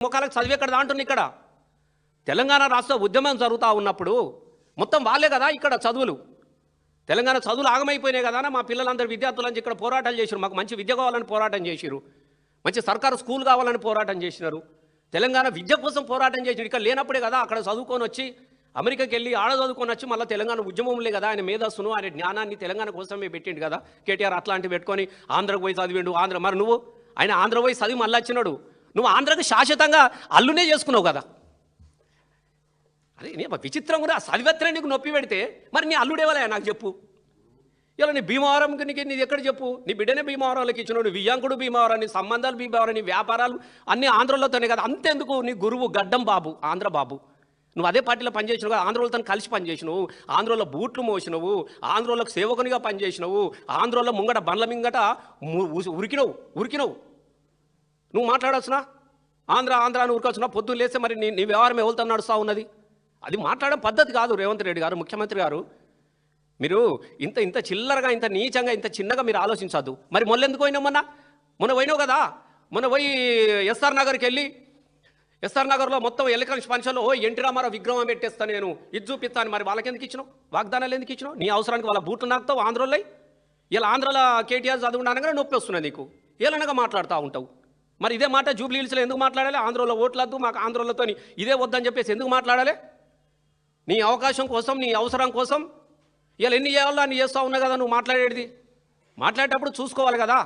ముఖాలకు చదివి ఎక్కడ అంటున్నా ఇక్కడ తెలంగాణ రాష్ట్ర ఉద్యమం జరుగుతూ ఉన్నప్పుడు మొత్తం వాళ్ళే కదా ఇక్కడ చదువులు తెలంగాణ చదువులు ఆగమైపోయినాయి కదా మా పిల్లలందరూ విద్యార్థులని ఇక్కడ పోరాటాలు చేశారు. మాకు మంచి విద్య కావాలని పోరాటం చేశారు. మంచి సర్కారు స్కూల్ కావాలని పోరాటం చేసినారు. తెలంగాణ విద్య కోసం పోరాటం చేసినారు. ఇక్కడ లేనప్పుడే కదా అక్కడ చదువుకొని వచ్చి అమెరికాకి వెళ్ళి ఆడ చదువుకొని వచ్చి మళ్ళీ తెలంగాణ ఉద్యమంలే కదా ఆయన మేధస్సును ఆయన జ్ఞానాన్ని తెలంగాణ కోసమే పెట్టిండు కదా కేటీఆర్. అట్లాంటివి పెట్టుకొని ఆంధ్రకు పోయి చదివిండు. ఆంధ్ర మరి నువ్వు ఆయన ఆంధ్ర పోయి చదివి మళ్ళీ వచ్చినాడు. నువ్వు ఆంధ్రకి శాశ్వతంగా అల్లునే చేసుకున్నావు కదా. అదే నీ విచిత్రం కూడా చదివేత్తనే నీకు నొప్పి పెడితే మరి నీ అల్లుడేవాలే నాకు చెప్పు. ఇలా నీ భీమవరంకి నీది ఎక్కడ చెప్పు. నీ బిడ్డనే భీమవరంలోకి ఇచ్చినావు. నీ వియ్యాంకుడు భీమవరం, నీ సంబంధాలు భీమవరం, నీ వ్యాపారాలు అన్నీ ఆంధ్రలోతోనే కదా. అంతెందుకు నీ గురువు గడ్డం బాబు ఆంధ్ర బాబు. నువ్వు అదే పార్టీలో పనిచేసినావు కదా. ఆంధ్రోళ్ళతో కలిసి పనిచేసినావు. ఆంధ్రోలో బూట్లు మోసినవు. ఆంధ్రోళ్ళకు సేవకునిగా పనిచేసినావు. ఆంధ్రోలో ముంగట బండ్ల మింగట ఉరికినవు. నువ్వు మాట్లాడవచ్చునా ఆంధ్ర అని ఉరకొచ్చునా. పొద్దున్న లేస్తే మరి నీ వ్యవహారం ఎవరితో నడుస్తూ ఉన్నది. అది మాట్లాడడం పద్ధతి కాదు. రేవంత్ రెడ్డి గారు ముఖ్యమంత్రి గారు మీరు ఇంత చిల్లరగా ఇంత నీచంగా ఇంత చిన్నగా మీరు ఆలోచించద్దు. మరి మొన్నెందుకు పోయినావు మొన్న పోయినావు కదా. మొన్న పోయి ఎస్ఆర్ నగర్కి వెళ్ళి ఎస్ఆర్ నగర్లో మొత్తం ఎలక్ట్రానిక్స్ ఫంక్షన్లో ఎన్టీ రామారావు విగ్రహం పెట్టేస్తాను నేను ఇది చూపిస్తాను. మరి వాళ్ళకి ఎందుకు ఇచ్చినావు? వాగ్దానాలు ఎందుకు ఇచ్చినావు? నీ అవసరానికి వాళ్ళ బూట్లు నాకుతావు ఆంధ్రలో. ఇలా ఆంధ్రలో కేటీఆర్ చదువుకుంటానగానే నొప్పి వస్తున్నాయి నీకు. ఏలనగా మాట్లాడుతూ ఉంటావు. మరి ఇదే మాట జూబ్లీ హిల్స్లో ఎందుకు మాట్లాడాలి? ఆంధ్రలో ఓట్లద్దు మాకు ఆంధ్రలతో ఇదే వద్దని చెప్పేసి ఎందుకు మాట్లాడాలి? నీ అవకాశం కోసం నీ అవసరం కోసం ఇలా ఎన్ని చేయాలో అన్ని చేస్తూ ఉన్నా కదా. నువ్వు మాట్లాడేది మాట్లాడేటప్పుడు చూసుకోవాలి కదా.